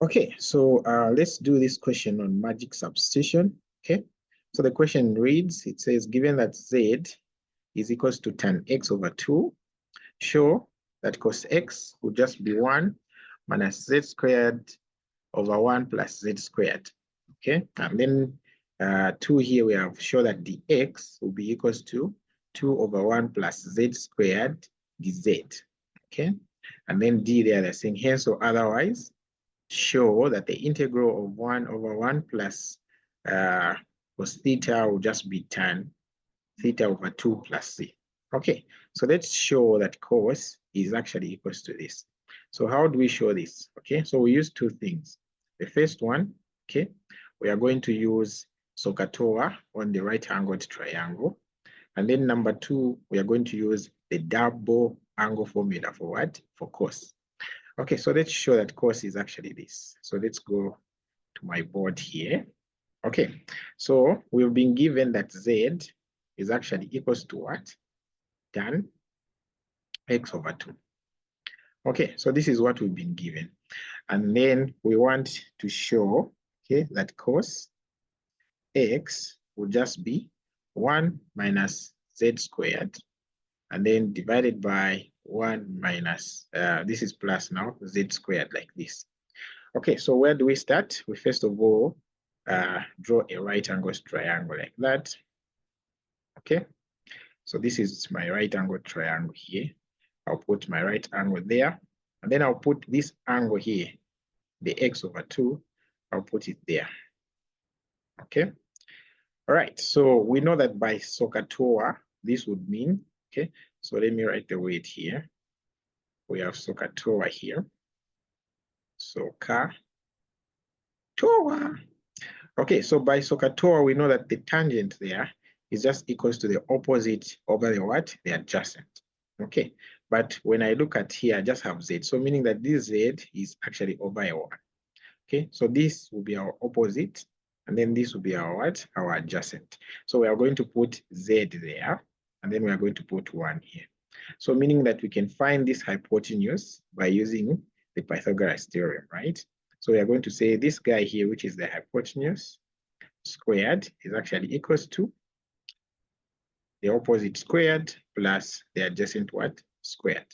Okay, so let's do this question on magic substitution. Okay, so the question reads, it says, given that z is equals to tan x over 2, show that cos x would just be 1 minus z squared over 1 plus z squared. Okay, and then 2 here we have show that dx will be equals to 2 over 1 plus z squared dz. Okay, and then d there they're saying hence or otherwise show that the integral of 1 over 1 plus cos theta will just be tan theta over 2 plus c. Okay, so let's show that cos is actually equals to this. So how do we show this? Okay, so we use two things. The first one, okay, we are going to use SOHCAHTOA on the right-angled triangle. And then number 2, we are going to use the double angle formula for what? For cos. Okay, so let's show that cos is actually this. So let's go to my board here. Okay, so we've been given that z is actually equals to what? Tan x over 2. Okay, so this is what we've been given. And then we want to show, okay, that cos x will just be 1 minus z squared, and then divided by 1 minus, this is plus now, z squared like this. Okay, so where do we start? We first of all draw a right angle triangle like that. Okay, so this is my right angle triangle here. I'll put my right angle there, and then I'll put this angle here, the x over 2, I'll put it there. Okay, all right, so we know that by SOHCAHTOA, this would mean, okay, so let me write the weight here. We have SOHCAHTOA here. SOHCAHTOA. Okay, so by SOHCAHTOA, we know that the tangent there is just equals to the opposite over the what? The adjacent. Okay, but when I look at here, I just have z, so meaning that this z is actually over a 1. Okay, so this will be our opposite, and then this will be our what? Our adjacent. So we are going to put z there, and then we are going to put 1 here. So meaning that we can find this hypotenuse by using the Pythagoras theorem, right? So we are going to say this guy here, which is the hypotenuse squared, is actually equals to the opposite squared plus the adjacent what? Squared.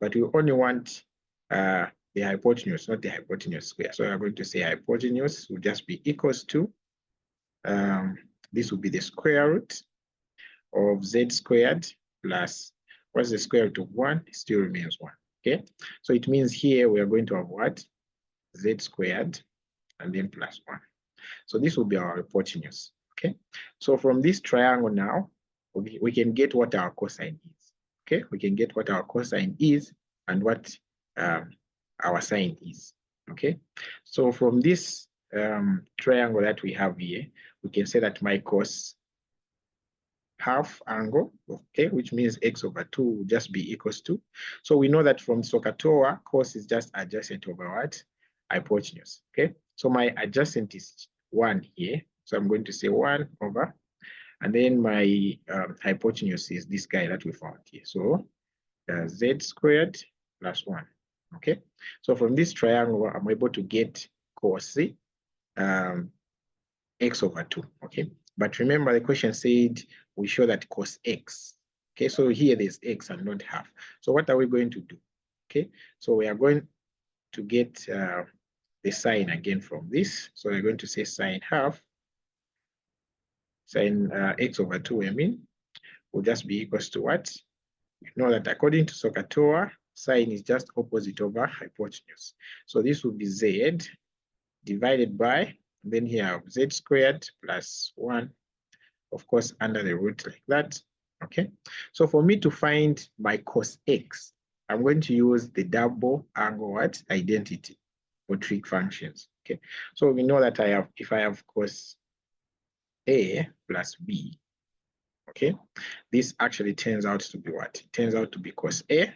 But we only want the hypotenuse, not the hypotenuse square. So we are going to say hypotenuse will just be equals to, this will be the square root of z squared plus, what's the square root of 1? It still remains 1. Okay, so it means here we are going to have what? Z squared and then plus 1. So this will be our hypotenuse. Okay, so from this triangle now, we can get what our cosine is. Okay, we can get what our cosine is and what our sine is. Okay, so from this triangle that we have here, we can say that my cos half angle, okay, which means x over 2 will just be equals to. So we know that from SOHCAHTOA, cos is just adjacent over what? Hypotenuse. Okay, so my adjacent is 1 here. So I'm going to say 1 over, and then my hypotenuse is this guy that we found here. So z squared plus 1. Okay, so from this triangle, I'm able to get cos x over 2. Okay, but remember the question said we show that cos x. Okay, so here there's x and not half. So what are we going to do? Okay, so we are going to get the sign again from this. So we're going to say sine half, sine x over 2, I mean, will just be equals to what? You know that according to SOHCAHTOA, sine is just opposite over hypotenuse. So this will be z divided by, then here I have z squared plus 1, of course, under the root like that. Okay, so for me to find my cos x, I'm going to use the double angle what? Identity for trig functions. Okay, so we know that I have, if I have cos A plus B, okay, this actually turns out to be what? It turns out to be cos A,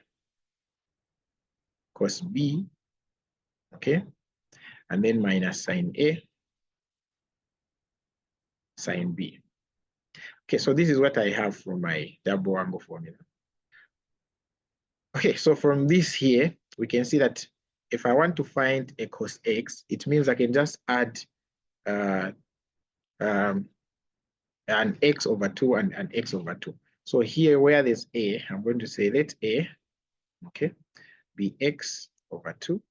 cos B, okay, and then minus sine A, sine B. Okay, so this is what I have from my double angle formula. Okay, so from this here, we can see that if I want to find a cos x, it means I can just add an x over 2 and an x over 2. So here where there's a, I'm going to say let a, okay, be x over 2.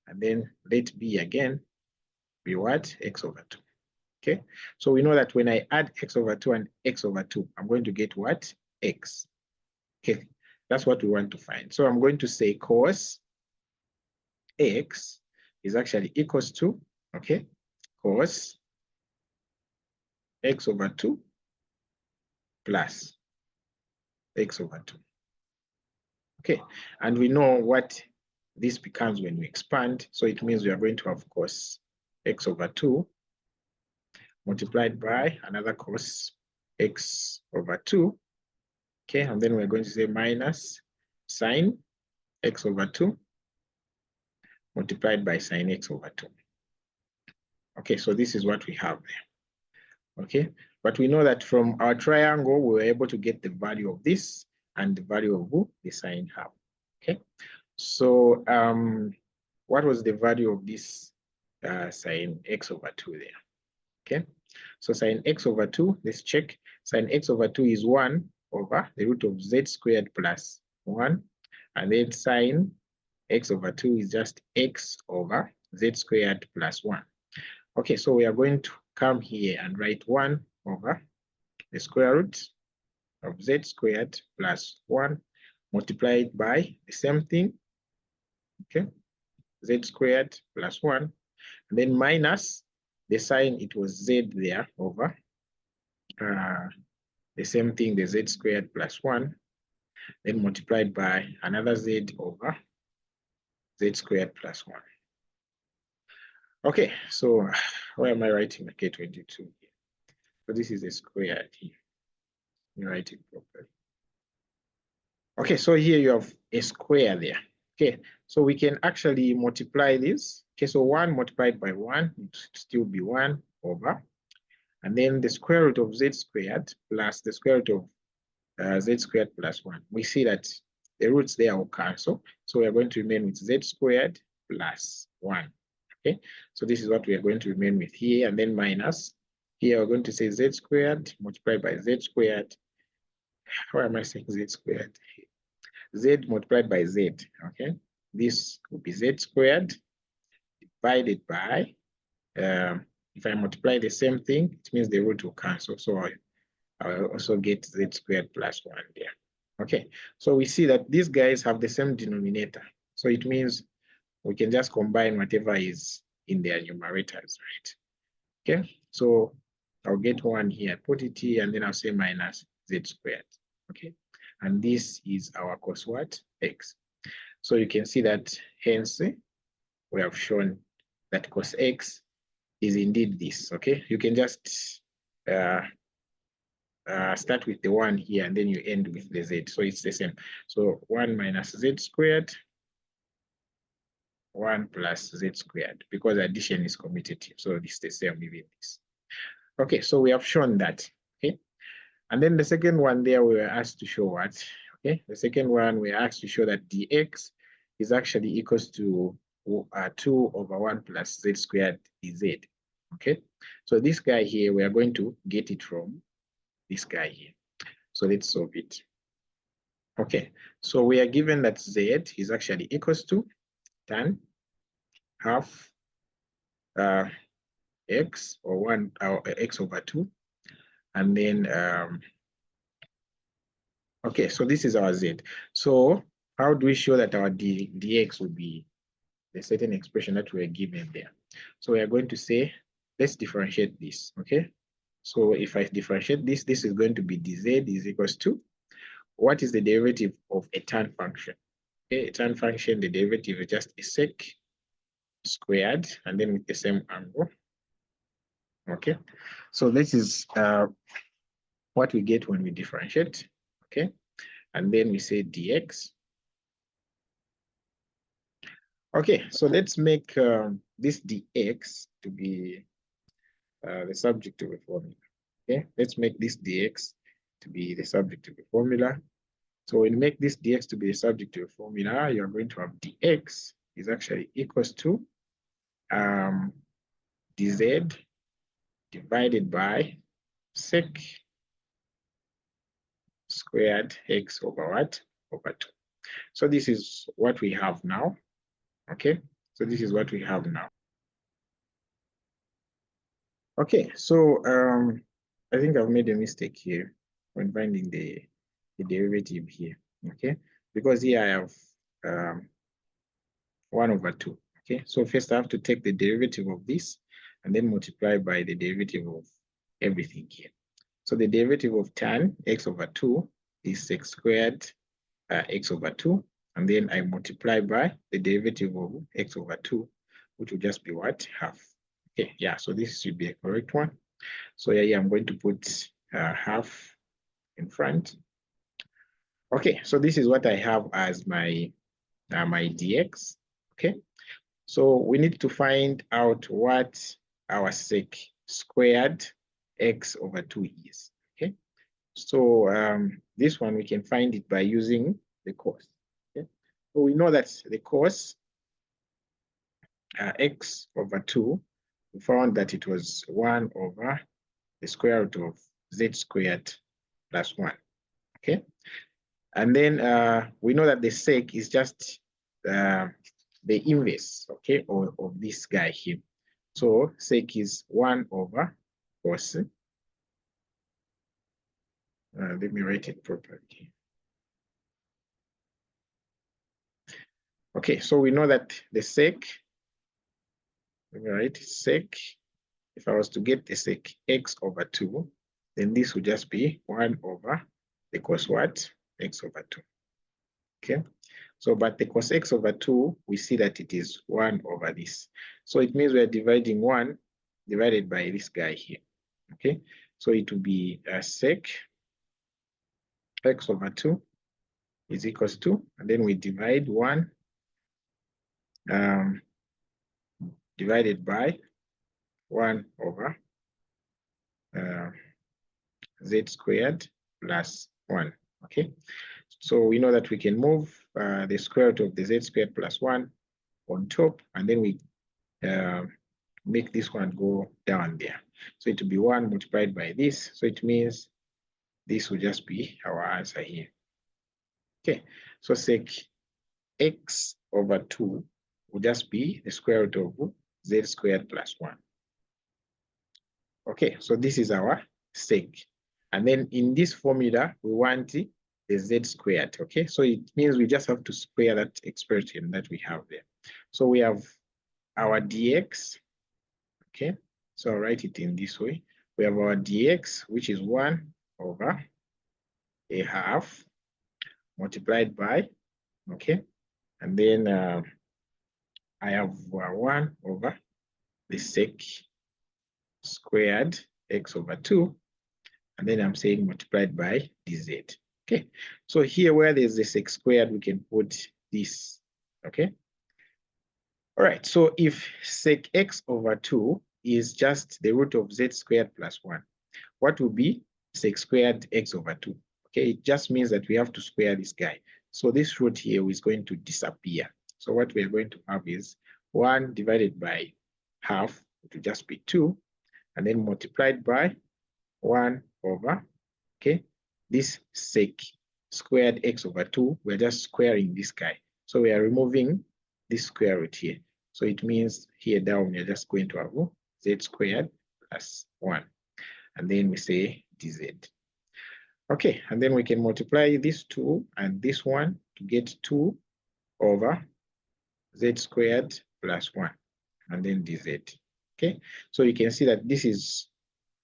And then let b again be what? X over 2. Okay, so we know that when I add x over 2 and x over 2, I'm going to get what? X. Okay, that's what we want to find. So I'm going to say cos x is actually equals to, okay, cos x over 2 plus x over 2. Okay, and we know what this becomes when we expand. So it means we are going to have cos x over 2 multiplied by another cos x over 2. Okay, and then we're going to say minus sine x over 2 multiplied by sine x over 2. Okay, so this is what we have there. Okay, but we know that from our triangle, we were able to get the value of this and the value of who? The sine half. Okay, so what was the value of this sine x over 2 there? Okay, so sine x over 2, let's check. Sine x over 2 is 1 over the root of z squared plus 1. And then sine x over 2 is just x over z squared plus 1. Okay, so we are going to come here and write 1 over the square root of z squared plus 1 multiplied by the same thing, okay, z squared plus 1, and then minus the sign, it was z there over the same thing, the z squared plus 1, then multiplied by another z over z squared plus 1. Okay, so where am I writing? Okay, 22 here. So this is a square here. You write it properly. Okay, so here you have a square there. Okay, so we can actually multiply this. Okay, so 1 multiplied by 1 would still be 1 over. And then the square root of z squared plus the square root of z squared plus 1. We see that the roots there will cancel. So we are going to remain with z squared plus 1. Okay, so this is what we are going to remain with here, and then minus. Here we're going to say z squared multiplied by z squared. Why am I saying z squared? Z multiplied by z, okay? This will be z squared divided by, if I multiply the same thing, it means the root will cancel. So I will also get z squared plus 1 there. Okay, so we see that these guys have the same denominator. So it means we can just combine whatever is in their numerators, right? Okay, so I'll get 1 here, put it here, and then I'll say minus z squared, okay? And this is our cos what? X. So you can see that hence we have shown that cos x is indeed this, okay? You can just start with the 1 here and then you end with the z, so it's the same. So 1 minus z squared, 1 plus z squared, because addition is commutative, so it's the same within this. Okay, so we have shown that, okay? And then the second one there, we were asked to show what? Okay, the second one, we are asked to show that dx is actually equals to 2 over 1 plus z squared dz. Okay, so this guy here, we are going to get it from this guy here. So let's solve it. Okay, so we are given that z is actually equals to tan half x or 1 x over 2, and then okay, so this is our z. So how do we show that our dx will be the certain expression that we're given there? So we are going to say, let's differentiate this, okay? So if I differentiate this, this is going to be dz is equals to, what is the derivative of a tan function? Okay, a tan function, the derivative is just a sec squared, and then with the same angle. Okay, so this is what we get when we differentiate, okay? And then we say dx. Okay, so let's make this dx to be the subject of a formula. Okay, let's make this dx to be the subject of a formula. So when you make this dx to be the subject of a formula, you're going to have dx is actually equals to dz divided by sec squared x over what? Over 2. So this is what we have now. Okay, so this is what we have now. Okay, so I think I've made a mistake here when finding the derivative here. Okay, because here I have 1 over 2. Okay, so first I have to take the derivative of this and then multiply by the derivative of everything here. So the derivative of tan x over 2 is sec squared x over 2, and then I multiply by the derivative of x over 2, which will just be what? Half. Okay, yeah, so this should be a correct one. So yeah, I'm going to put half in front. Okay, so this is what I have as my my dx. Okay, so we need to find out what our sec squared x over 2 is. Okay, so this one we can find it by using the cos. Okay, so we know that the cos x over 2, we found that it was 1 over the square root of z squared plus 1. Okay, and then we know that the sec is just the inverse, okay, of this guy here. So sec is 1 over cos. Let me write it properly. Okay, so we know that the sec, let me write sec, if I was to get the sec x over 2, then this would just be 1 over the cos what? X over 2. Okay, so but the cos x over 2, we see that it is 1 over this. So it means we are dividing 1 divided by this guy here. Okay, so it will be sec x over 2 is equals to, and then we divide 1 divided by 1 over z squared plus 1. Okay, so we know that we can move the square root of the z squared plus 1 on top, and then we make this one go down there. So it will be 1 multiplied by this. So it means this will just be our answer here. Okay, so sec x over 2 will just be the square root of z squared plus 1. Okay, so this is our sec. And then in this formula, we want the z squared. Okay, so it means we just have to square that expression that we have there. So we have our dx. Okay, so I'll write it in this way. We have our dx, which is 1 over a half multiplied by, okay, and then I have 1 over the sec squared x over 2, and then I'm saying multiplied by dz. Okay, so here where there's the sec squared, we can put this. Okay, all right, so if sec x over 2 is just the root of z squared plus 1, what will be sec squared x over 2? Okay, it just means that we have to square this guy. So this root here is going to disappear. So what we're going to have is 1 divided by half, it will just be 2, and then multiplied by 1 over, okay, this sec squared x over 2, we're just squaring this guy. So we are removing this square root here. So it means here down, we're just going to have z squared plus 1. And then we say dz. Okay, and then we can multiply this 2 and this 1 to get 2 over z squared plus 1, and then dz. Okay, so you can see that this is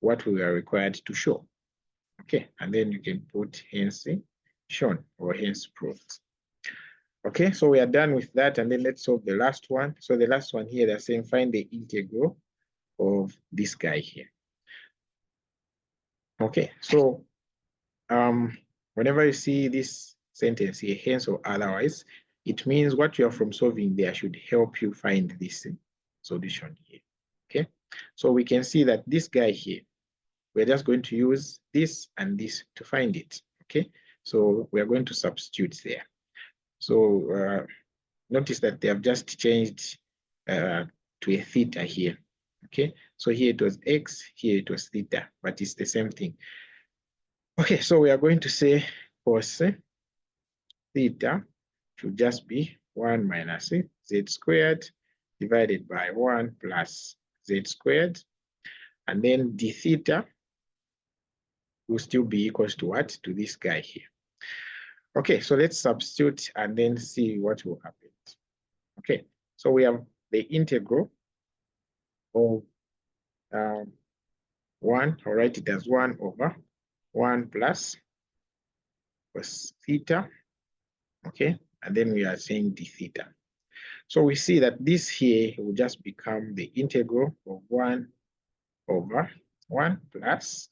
what we are required to show. Okay, and then you can put hence shown or hence proved. Okay, so we are done with that, and then let's solve the last one. So the last one here, they're saying find the integral of this guy here. Okay, so whenever you see this sentence here, hence or otherwise, it means what you are from solving there should help you find this solution here. Okay, so we can see that this guy here, we're just going to use this and this to find it. Okay, so we're going to substitute there. So notice that they have just changed to a theta here. Okay, so here it was x, here it was theta, but it's the same thing. Okay, so we are going to say cos theta should just be 1 minus z squared divided by 1 plus z squared. And then d theta will still be equals to what? To this guy here. Okay, so let's substitute and then see what will happen. Okay, so we have the integral of 1, I'll write it as 1 over 1 plus cos theta. Okay, and then we are saying d theta. So we see that this here will just become the integral of 1 over 1 plus,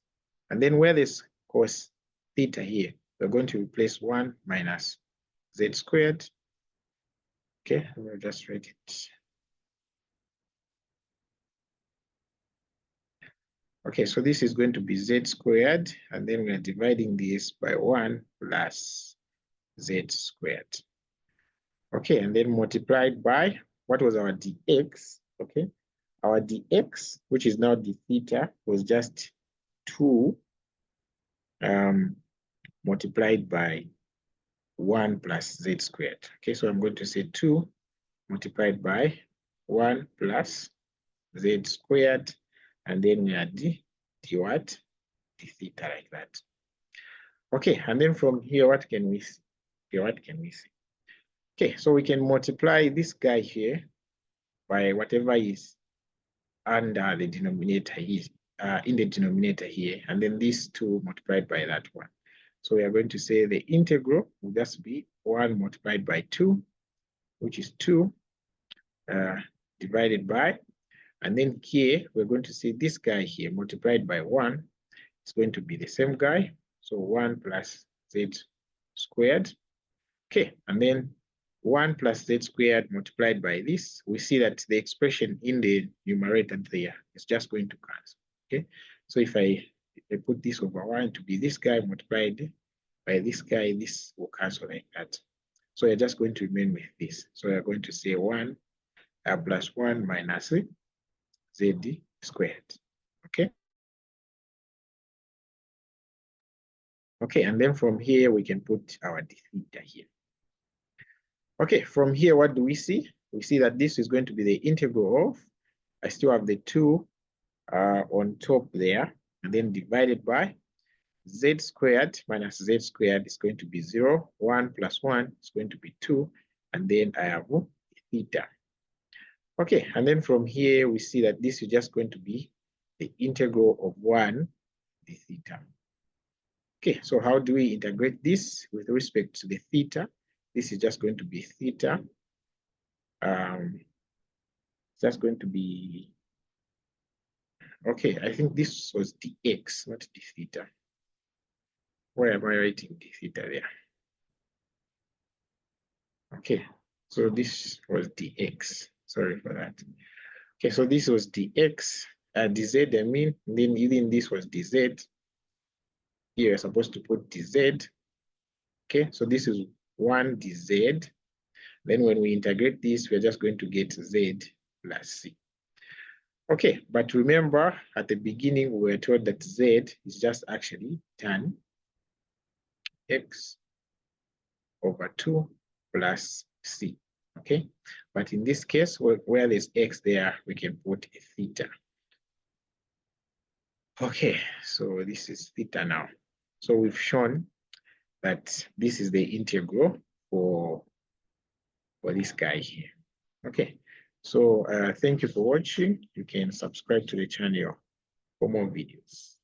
and then where there's cos theta here, we're going to replace 1 minus z squared. Okay, we'll just write it. Okay, so this is going to be z squared, and then we're dividing this by 1 plus z squared. Okay, and then multiplied by, what was our dx? Okay, our dx, which is now d theta, was just 2 multiplied by 1 plus z squared. Okay, so I'm going to say 2 multiplied by 1 plus z squared, and then we add d what? D theta, like that. Okay, and then from here, what can we see? Okay, what can we see? Okay, so we can multiply this guy here by whatever is under the denominator here, in the denominator here, and then these 2 multiplied by that one. So we are going to say the integral will just be 1 multiplied by 2, which is 2 divided by, and then here we're going to see this guy here multiplied by 1. It's going to be the same guy, so 1 plus z squared. Okay, and then 1 plus z squared multiplied by this, we see that the expression in the numerator there is just going to cancel. Okay, so if I put this over 1 to be this guy multiplied by this guy, this will cancel like that. So you're just going to remain with this. So you're going to say 1 plus 1 minus z squared. Okay. Okay, and then from here we can put our d theta here. Okay, from here, what do we see? We see that this is going to be the integral of, I still have the 2 on top there, and then divided by z squared minus z squared is going to be 0. 1 plus 1 is going to be 2, and then I have theta. Okay, and then from here we see that this is just going to be the integral of 1 d theta. Okay, so how do we integrate this with respect to the theta? This is just going to be theta. It's just going to be, okay, I think this was dx, not d theta. Why am I writing d theta there? Okay, so this was dx. Sorry for that. Okay, so this was dx, dz, I mean, and then even this was dz. Here you're supposed to put dz. Okay, so this is 1 dz. Then when we integrate this, we're just going to get z plus c. Okay, but remember at the beginning, we were told that z is just actually tan x over 2 plus c. Okay, but in this case, where there's x there, we can put a theta. Okay, so this is theta now. So we've shown that this is the integral for this guy here. Okay, so thank you for watching. You can subscribe to the channel for more videos.